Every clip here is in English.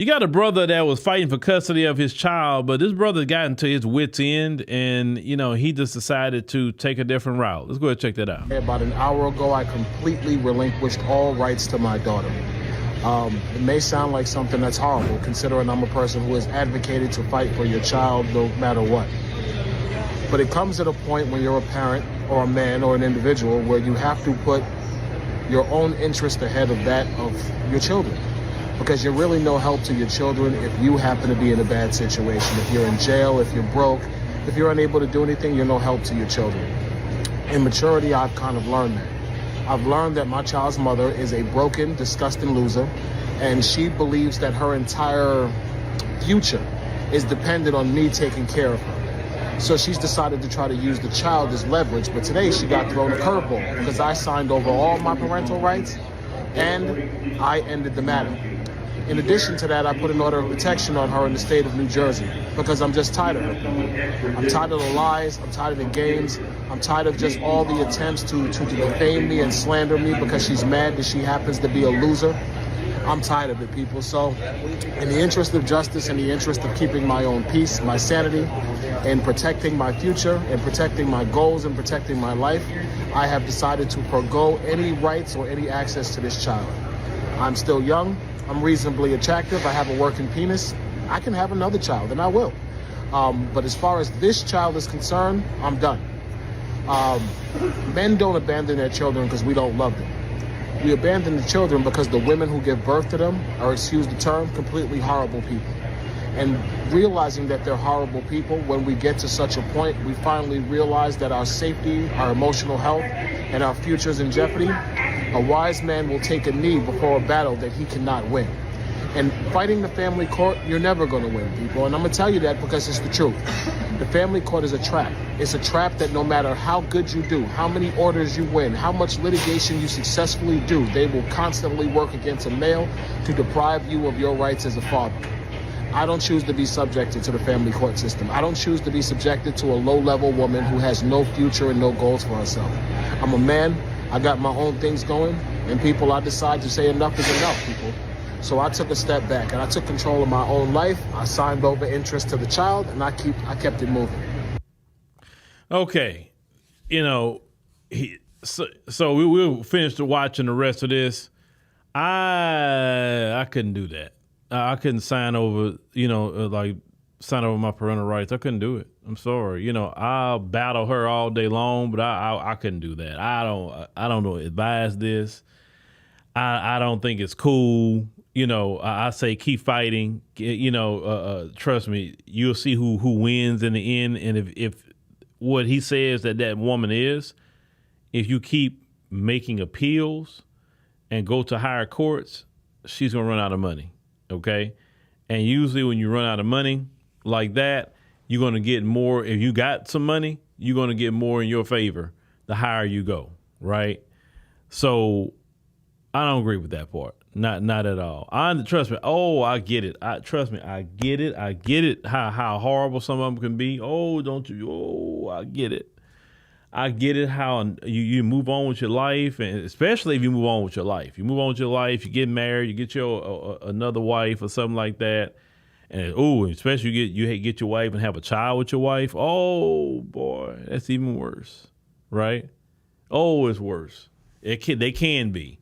You got a brother that was fighting for custody of his child, but this brother got into his wit's end, and he just decided to take a different route. Let's go ahead and check that out. About an hour ago, I completely relinquished all rights to my daughter. It may sound like something that's horrible, considering I'm a person who has advocated to fight for your child no matter what. But it comes at a point when you're a parent or a man or an individual where you have to put your own interest ahead of that of your children. Because you're really no help to your children if you happen to be in a bad situation. If you're in jail, if you're broke, if you're unable to do anything, you're no help to your children. In maturity, I've kind of learned that. I've learned that my child's mother is a broken, disgusting loser, and she believes that her entire future is dependent on me taking care of her. So she's decided to try to use the child as leverage, but today she got thrown a curveball because I signed over all my parental rights and I ended the matter. In addition to that, I put an order of protection on her in the state of New Jersey because I'm just tired of her. I'm tired of the lies. I'm tired of the games. I'm tired of just all the attempts to defame me and slander me because she's mad that she happens to be a loser. I'm tired of it, people. So in the interest of justice, in the interest of keeping my own peace, my sanity, and protecting my future, and protecting my goals, and protecting my life, I have decided to forgo any rights or any access to this child. I'm still young. I'm reasonably attractive. I have a working penis. I can have another child, and I will. But as far as this child is concerned, I'm done. Men don't abandon their children because we don't love them. We abandon the children because the women who give birth to them are, excuse the term, completely horrible people. And realizing that they're horrible people, when we get to such a point, we finally realize that our safety, our emotional health, and our future is in jeopardy. A wise man will take a knee before a battle that he cannot win. And fighting the family court, you're never going to win, people. And I'm going to tell you that because it's the truth. The family court is a trap. It's a trap that no matter how good you do, how many orders you win, how much litigation you successfully do, they will constantly work against a male to deprive you of your rights as a father. I don't choose to be subjected to the family court system. I don't choose to be subjected to a low-level woman who has no future and no goals for herself. I'm a man. I got my own things going, and people, I decide to say enough is enough, people. So I took a step back, and I took control of my own life. I signed over interest to the child, and I kept it moving. Okay, so we will finish watching the rest of this. I couldn't do that. I couldn't sign over, sign over my parental rights. I couldn't do it. I'm sorry. I'll battle her all day long, but I couldn't do that. I don't advise this. I don't think it's cool. I say keep fighting. Trust me, you'll see who wins in the end. And if what he says that woman is, if you keep making appeals and go to higher courts, she's gonna run out of money. Okay, and usually when you run out of money like that, you're gonna get more. If you got some money, you're gonna get more in your favor the higher you go, right? So I don't agree with that part. Not at all. Trust me. Oh, I get it. Trust me. I get it. I get it. How horrible some of them can be. Oh, don't you? Oh, I get it. I get it. How you move on with your life, and especially if you move on with your life. You move on with your life. You get married. You get your another wife or something like that. And especially you get your wife and have a child with your wife. Oh boy, that's even worse, right? Oh, it's worse. They can be.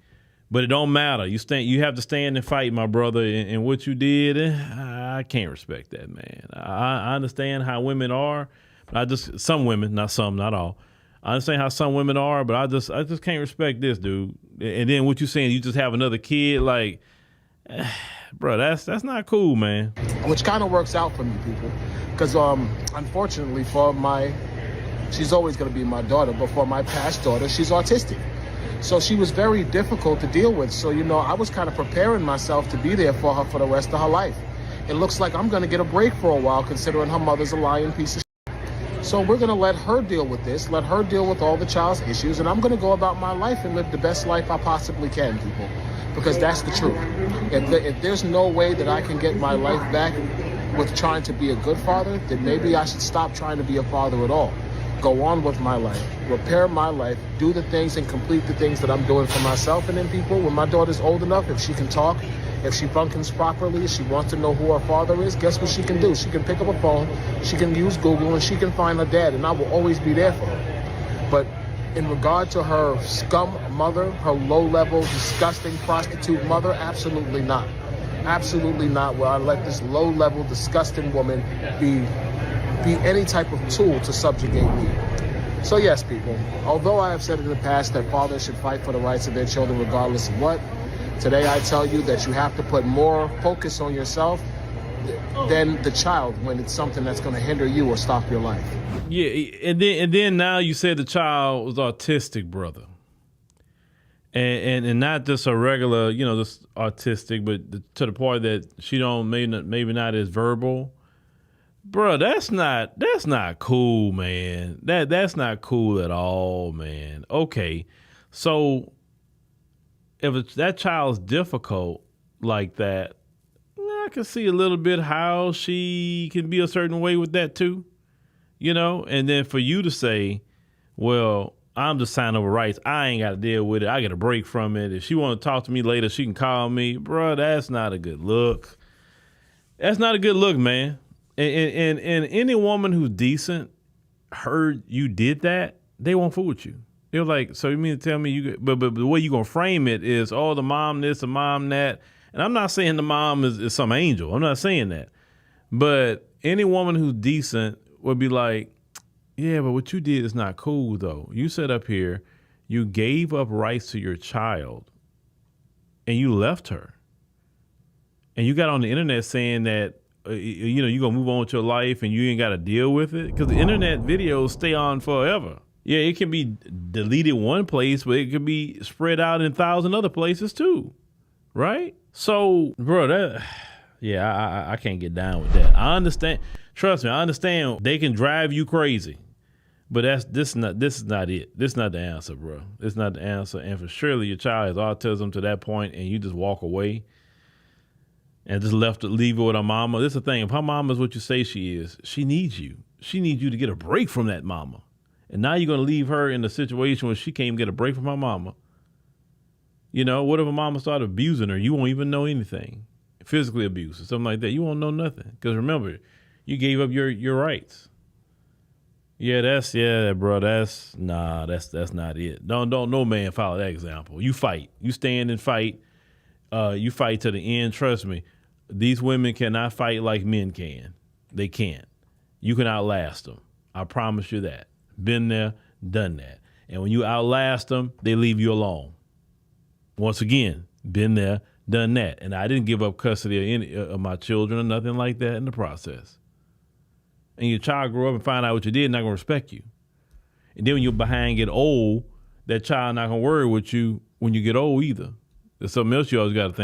But it don't matter. You have to stand and fight, my brother. And what you did, I can't respect that, man. I understand how women are. But some women, not some, not all. I understand how some women are, but I just can't respect this, dude. And then what you saying, you just have another kid, like, bro, that's not cool, man. Which kind of works out for me, people, because unfortunately she's always going to be my daughter, but for my past daughter, she's autistic. So she was very difficult to deal with. So, I was kind of preparing myself to be there for her for the rest of her life. It looks like I'm going to get a break for a while, considering her mother's a lying piece of shit. So we're going to let her deal with this, let her deal with all the child's issues, and I'm going to go about my life and live the best life I possibly can, people, because that's the truth. If there's no way that I can get my life back with trying to be a good father, then maybe I should stop trying to be a father at all. go on with my life, repair my life, do the things and complete the things that I'm doing for myself and then people. When my daughter's old enough, if she can talk, if she functions properly, if she wants to know who her father is, guess what she can do? She can pick up a phone, she can use Google, and she can find her dad, and I will always be there for her. But in regard to her scum mother, her low-level, disgusting prostitute mother, absolutely not. Absolutely not will I let this low-level, disgusting woman be any type of tool to subjugate me. So yes, people, although I have said in the past that fathers should fight for the rights of their children regardless of what, today I tell you that you have to put more focus on yourself than the child when it's something that's going to hinder you or stop your life. Yeah, and then now you said the child was autistic, brother. And not just a regular, just autistic, but to the point that she maybe not as verbal. Bro, that's not cool, man. That's not cool at all, man. Okay, so if that child's difficult like that, I can see a little bit how she can be a certain way with that too, And then for you to say, well, I'm just signing over rights. I ain't got to deal with it. I get a break from it. If she want to talk to me later, she can call me. Bro, that's not a good look. That's not a good look, man. And any woman who's decent heard you did that, they won't fool with you. They're like, so you mean to tell me but the way you gonna frame it is, oh, the mom this, the mom that. And I'm not saying the mom is some angel. I'm not saying that. But any woman who's decent would be like, yeah, but what you did is not cool though. You sat up here, you gave up rights to your child, and you left her. And you got on the internet saying that, you're going to move on with your life and you ain't got to deal with it. Because the internet videos stay on forever. Yeah, it can be deleted one place, but it could be spread out in 1,000 other places too. Right? So, bro, I can't get down with that. I understand. Trust me, I understand they can drive you crazy. But this is not it. This is not the answer, bro. It's not the answer. And for surely your child has autism to that point and you just walk away and just leave her with her mama. This is the thing. If her mama is what you say she is, she needs you. She needs you to get a break from that mama. And now you're going to leave her in a situation where she can't even get a break from her mama. What if her mama started abusing her? You won't even know anything. Physically abuse or something like that. You won't know nothing. Because remember, you gave up your rights. Bro. That's not it. Don't no man follow that example. You fight. You stand and fight. You fight to the end. Trust me. These women cannot fight like men can. They can't. You can outlast them. I promise you that. Been there, done that. And when you outlast them, they leave you alone. Once again, been there, done that. And I didn't give up custody of any of my children or nothing like that in the process. And your child grow up and find out what you did, not going to respect you. And then when you're behind, get old, that child not going to worry with you when you get old either. There's something else you always got to think.